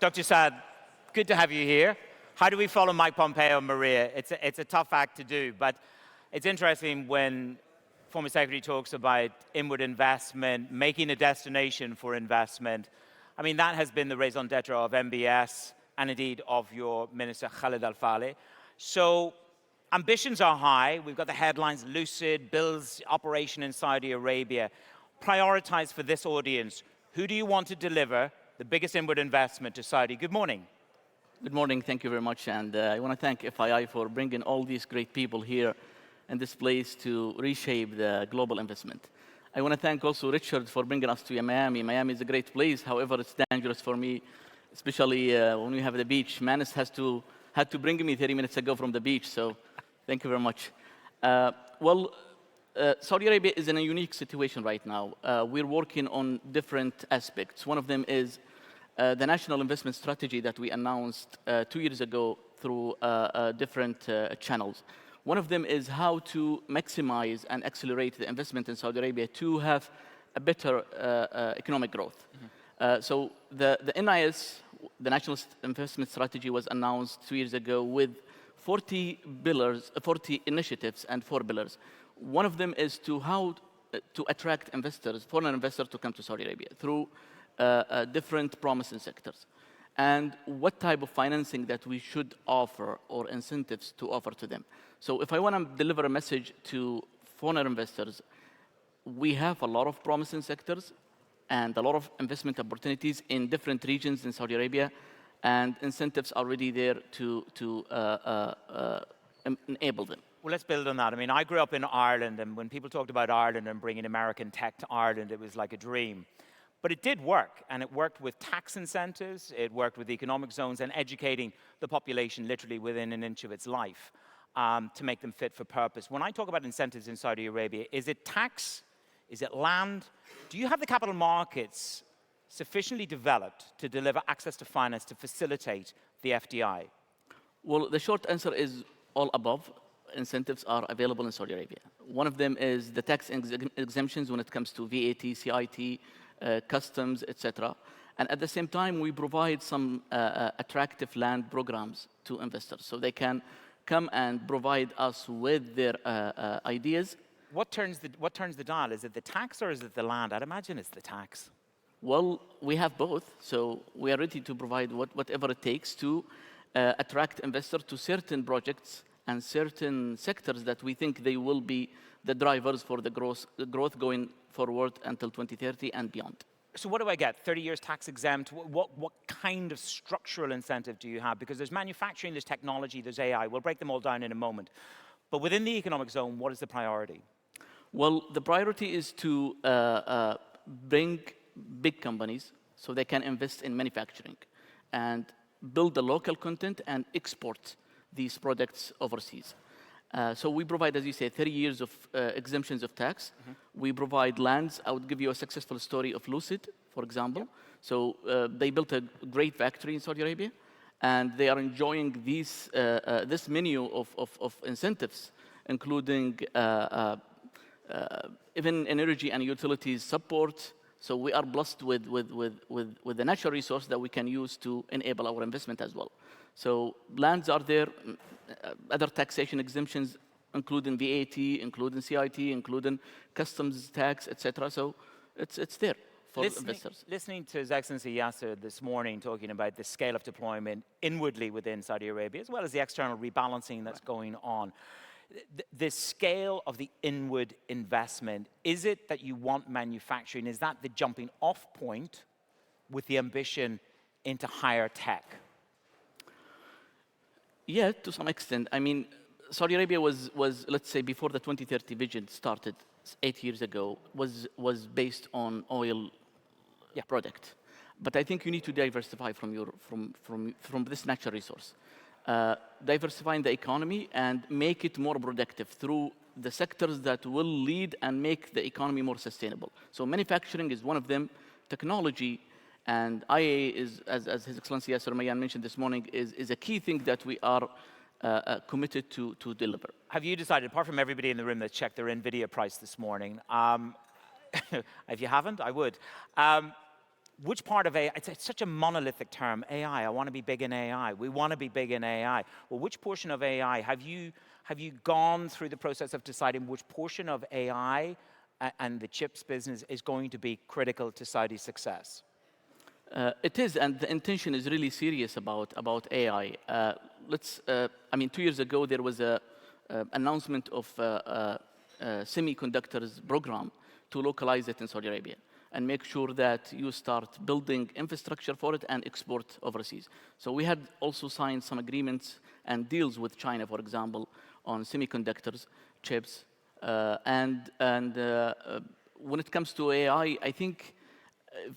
Dr. Saad, good to have you here. How do we follow Mike Pompeo and Maria? It's a tough act to do, but it's interesting when former secretary talks about inward investment, making a destination for investment. I mean, that has been the raison d'etre of MBS and indeed of your minister, Khalid Al-Faleh. So ambitions are high. We've got the headlines, Lucid, builds operation in Saudi Arabia. Prioritize for this audience. Who do you want to deliver the biggest inward investment to Saudi? Good morning. Good morning, thank you very much. And I want to thank FII for bringing all these great people here in this place to reshape the global investment. I want to thank also Richard for bringing us to Miami. Miami is a great place, however, it's dangerous for me, especially when we have the beach. Manus had to bring me 30 minutes ago from the beach, so thank you very much. Saudi Arabia is in a unique situation right now. We're working on different aspects. One of them is the national investment strategy that we announced 2 years ago through different channels. One of them is how to maximize and accelerate the investment in Saudi Arabia to have a better economic growth. So the NIS, the National Investment Strategy, was announced 2 years ago with 40 initiatives and 4 pillars. One of them is how to attract investors, foreign investors, to come to Saudi Arabia through different promising sectors, and what type of financing that we should offer or incentives to offer to them. So if I want to deliver a message to foreign investors, we have a lot of promising sectors and a lot of investment opportunities in different regions in Saudi Arabia, and incentives are already there to enable them. Well, let's build on that. I mean, I grew up in Ireland, and when people talked about Ireland and bringing American tech to Ireland, it was like a dream. But it did work, and it worked with tax incentives, it worked with economic zones, and educating the population literally within an inch of its life to make them fit for purpose. When I talk about incentives in Saudi Arabia, is it tax? Is it land? Do you have the capital markets sufficiently developed to deliver access to finance to facilitate the FDI? Well, the short answer is all above. Incentives are available in Saudi Arabia. One of them is the tax exemptions when it comes to VAT, CIT, customs, etc. And at the same time, we provide some attractive land programs to investors, so they can come and provide us with their ideas. What turns the dial? Is it the tax or is it the land? I'd imagine it's the tax. Well, we have both, so we are ready to provide whatever it takes to attract investors to certain projects and certain sectors that we think they will be the drivers for the growth going forward until 2030 and beyond. So what do I get? 30 years tax exempt? What kind of structural incentive do you have? Because there's manufacturing, there's technology, there's AI. We'll break them all down in a moment. But within the economic zone, what is the priority? Well, the priority is to bring big companies so they can invest in manufacturing and build the local content and export these products overseas. So we provide, as you say, 30 years of exemptions of tax. Mm-hmm. We provide lands. I would give you a successful story of Lucid, for example. Yep. So they built a great factory in Saudi Arabia, and they are enjoying this menu of incentives, including even energy and utilities support. So we are blessed with the natural resource that we can use to enable our investment as well. So lands are there, other taxation exemptions, including VAT, including CIT, including customs tax, etc. So it's there for investors. Listening to His Excellency Yasser this morning talking about the scale of deployment inwardly within Saudi Arabia, as well as the external rebalancing that's going on. The scale of the inward investment, is it that you want manufacturing? Is that the jumping off point with the ambition into higher tech? Yeah, to some extent. I mean, Saudi Arabia was let's say, before the 2030 vision started 8 years ago, was based on oil product. But I think you need to diversify from this natural resource. Diversifying the economy and make it more productive through the sectors that will lead and make the economy more sustainable. So manufacturing is one of them. Technology and IA is, as His Excellency Yasser Mayan mentioned this morning, is a key thing that we are committed to deliver. Have you decided, apart from everybody in the room that checked their NVIDIA price this morning, if you haven't, I would. which part of AI, it's such a monolithic term, AI, I want to be big in AI, we want to be big in AI. Well, which portion of AI, have you gone through the process of deciding which portion of AI and the chips business is going to be critical to Saudi's success? It is, and the intention is really serious about AI. I mean, 2 years ago, there was a announcement of semiconductors program to localize it in Saudi Arabia and make sure that you start building infrastructure for it and export overseas. So we had also signed some agreements and deals with China, for example, on semiconductors, chips, and when it comes to AI, I think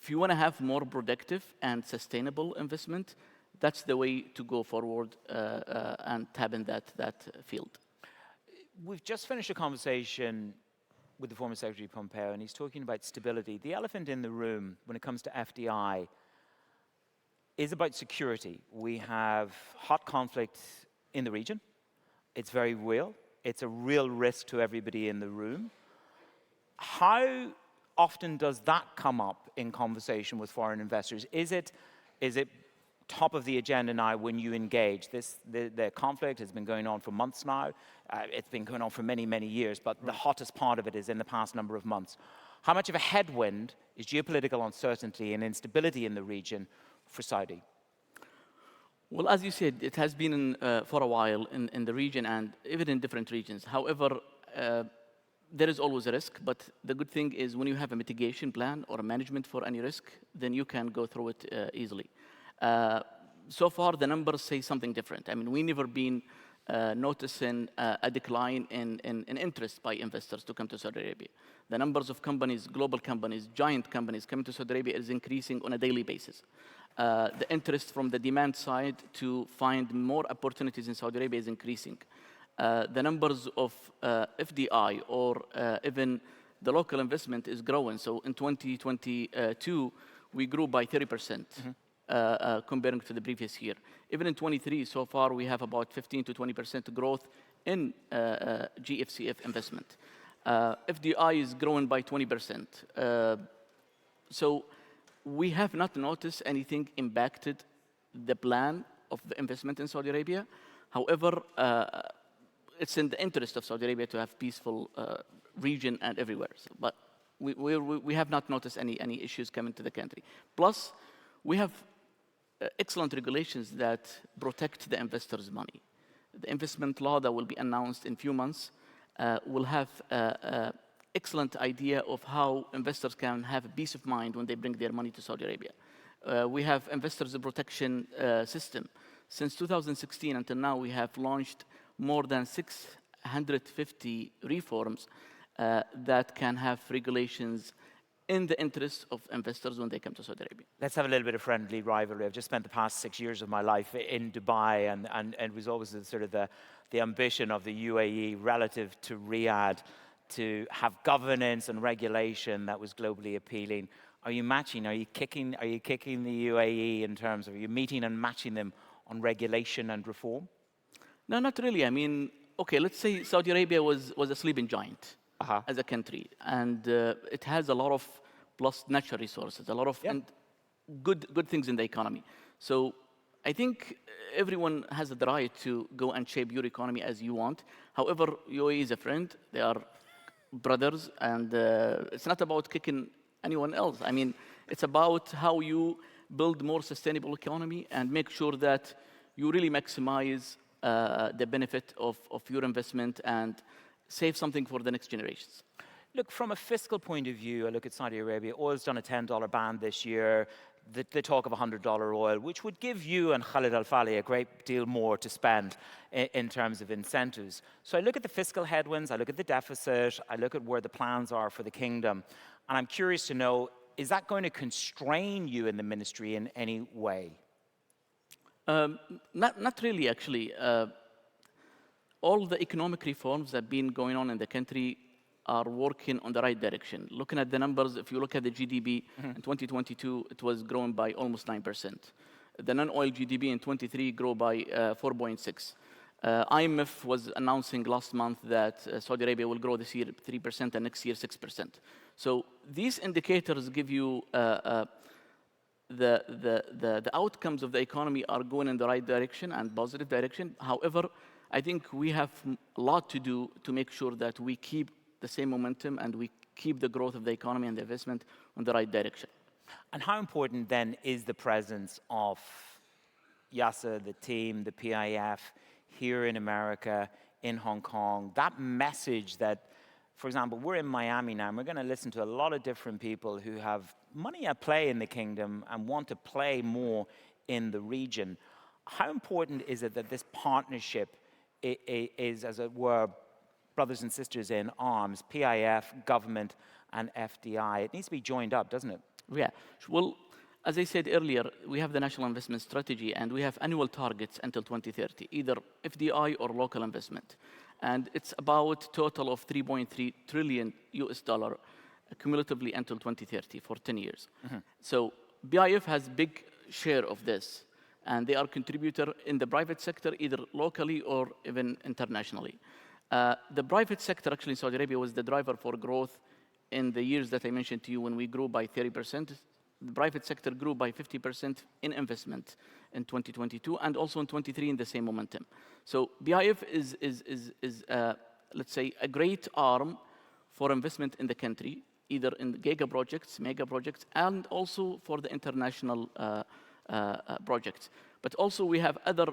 if you want to have more productive and sustainable investment, that's the way to go forward and tap in that field. We've just finished a conversation with the former Secretary Pompeo, and he's talking about stability. The elephant in the room when it comes to FDI is about security. We have hot conflict in the region. It's very real. It's a real risk to everybody in the room. How often does that come up in conversation with foreign investors? Is it top of the agenda now when you engage? The conflict has been going on for months now. It's been going on for many, many years, but the hottest part of it is in the past number of months. How much of a headwind is geopolitical uncertainty and instability in the region for Saudi? Well, as you said, it has been for a while in the region and even in different regions. However, there is always a risk, but the good thing is when you have a mitigation plan or a management for any risk, then you can go through it easily. So far, the numbers say something different. I mean, we never been noticing a decline in interest by investors to come to Saudi Arabia. The numbers of companies, global companies, giant companies coming to Saudi Arabia is increasing on a daily basis. The interest from the demand side to find more opportunities in Saudi Arabia is increasing. The numbers of FDI or even the local investment is growing. So in 2022, we grew by 30%. Comparing to the previous year. Even in 23, so far, we have about 15 to 20% growth in GFCF investment. FDI is growing by 20%. So we have not noticed anything impacted the plan of the investment in Saudi Arabia. However, it's in the interest of Saudi Arabia to have peaceful region and everywhere. So, but we have not noticed any issues coming to the country. Plus, we have excellent regulations that protect the investors' money. The investment law that will be announced in a few months will have an excellent idea of how investors can have a peace of mind when they bring their money to Saudi Arabia. We have investors' protection system. Since 2016 until now, we have launched more than 650 reforms that can have regulations in the interest of investors when they come to Saudi Arabia. Let's have a little bit of friendly rivalry. I've just spent the past 6 years of my life in Dubai, and it was always the ambition of the UAE relative to Riyadh to have governance and regulation that was globally appealing. Are you kicking the UAE in terms of, are you meeting and matching them on regulation and reform? No, not really. I mean, okay, let's say Saudi Arabia was a sleeping giant. As a country, and it has a lot of plus natural resources, a lot of good things in the economy. So I think everyone has the right to go and shape your economy as you want. However, UAE is a friend; they are brothers, and it's not about kicking anyone else. I mean, it's about how you build more sustainable economy and make sure that you really maximize the benefit of your investment and save something for the next generations. Look, from a fiscal point of view, I look at Saudi Arabia. Oil's done a $10 ban this year. The talk of $100 oil, which would give you and Khalid Al-Falih a great deal more to spend in terms of incentives. So I look at the fiscal headwinds, I look at the deficit, I look at where the plans are for the kingdom, and I'm curious to know, is that going to constrain you in the ministry in any way? Not really, actually. All the economic reforms that have been going on in the country are working on the right direction. Looking at the numbers, if you look at the GDP in 2022, it was growing by almost 9%. The non-oil GDP in 23 grew by 4.6. IMF was announcing last month that Saudi Arabia will grow this year 3% and next year 6%. So these indicators give you the outcomes of the economy are going in the right direction and positive direction. However, I think we have a lot to do to make sure that we keep the same momentum and we keep the growth of the economy and the investment in the right direction. And how important then is the presence of Yasser, the team, the PIF here in America, in Hong Kong, that message that, for example, we're in Miami now, and we're going to listen to a lot of different people who have money at play in the kingdom and want to play more in the region. How important is it that this partnership is, as it were, brothers and sisters in arms, PIF, government, and FDI? It needs to be joined up, doesn't it? Yeah. Well, as I said earlier, we have the National Investment Strategy, and we have annual targets until 2030, either FDI or local investment. And it's about total of 3.3 trillion US dollar cumulatively until 2030 for 10 years. So PIF has big share of this, and they are contributor in the private sector, either locally or even internationally. The private sector actually in Saudi Arabia was the driver for growth in the years that I mentioned to you when we grew by 30%. The private sector grew by 50% in investment in 2022 and also in 23 in the same momentum. So PIF is let's say, a great arm for investment in the country, either in giga projects, mega projects, and also for the international projects. But also we have other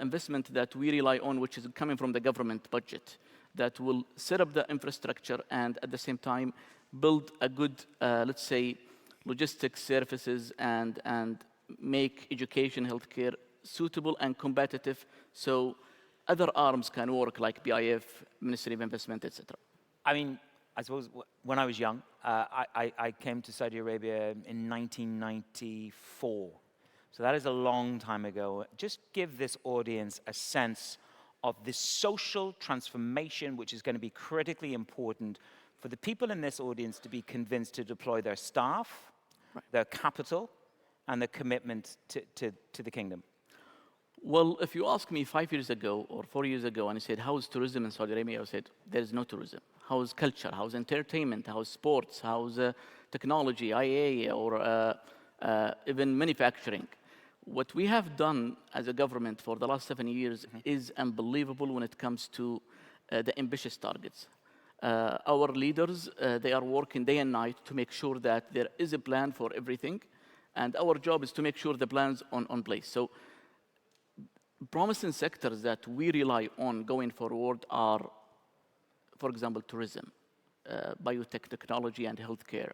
investment that we rely on, which is coming from the government budget, that will set up the infrastructure and at the same time build a good, let's say, logistics services and make education, healthcare suitable and competitive, so other arms can work like PIF, Ministry of Investment, etc. I mean, I suppose when I was young, I came to Saudi Arabia in 1994. So that is a long time ago. Just give this audience a sense of this social transformation, which is going to be critically important for the people in this audience to be convinced to deploy their staff, their capital, and their commitment to the kingdom. Well, if you ask me 5 years ago or 4 years ago, and I said, how is tourism in Saudi Arabia? I said, there is no tourism. How is culture? How is entertainment? How is sports? How is technology, IA, or even manufacturing? What we have done as a government for the last 7 years is unbelievable when it comes to the ambitious targets. Our leaders, they are working day and night to make sure that there is a plan for everything. And our job is to make sure the plan's on place. So promising sectors that we rely on going forward are, for example, tourism, biotech technology and healthcare,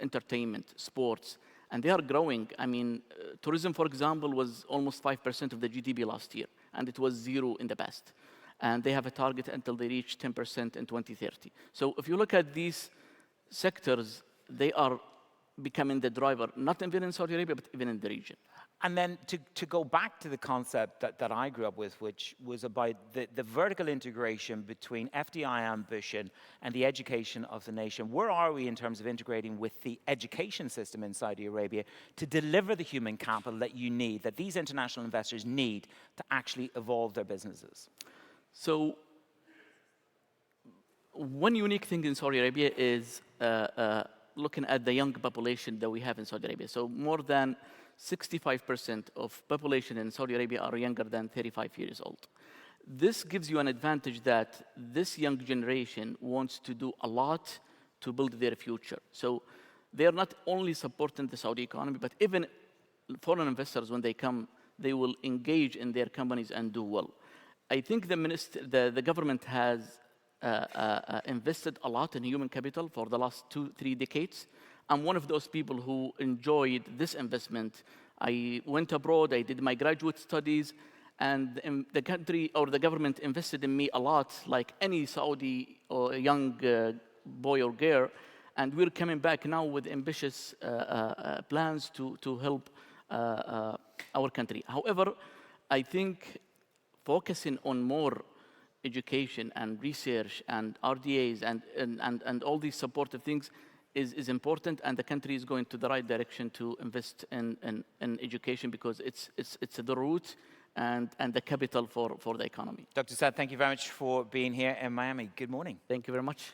entertainment, sports, and they are growing. I mean, tourism, for example, was almost 5% of the GDP last year, and it was 0 in the past. And they have a target until they reach 10% in 2030. So if you look at these sectors, they are becoming the driver, not even in Saudi Arabia, but even in the region. And then to go back to the concept that I grew up with, which was about the vertical integration between FDI ambition and the education of the nation. Where are we in terms of integrating with the education system in Saudi Arabia to deliver the human capital that you need, that these international investors need to actually evolve their businesses? So one unique thing in Saudi Arabia is looking at the young population that we have in Saudi Arabia. So more than 65% of population in Saudi Arabia are younger than 35 years old. This gives you an advantage that this young generation wants to do a lot to build their future. So they are not only supporting the Saudi economy, but even foreign investors, when they come, they will engage in their companies and do well. I think the government has invested a lot in human capital for the last 2-3 decades. I'm one of those people who enjoyed this investment. I went abroad, I did my graduate studies, and the country or the government invested in me a lot, like any Saudi or young boy or girl. And we're coming back now with ambitious plans to help our country. However, I think focusing on more education and research and RDAs and all these supportive things is important, and the country is going to the right direction to invest in education because it's the root and the capital for the economy. Dr. Saad, thank you very much for being here in Miami. Good morning. Thank you very much.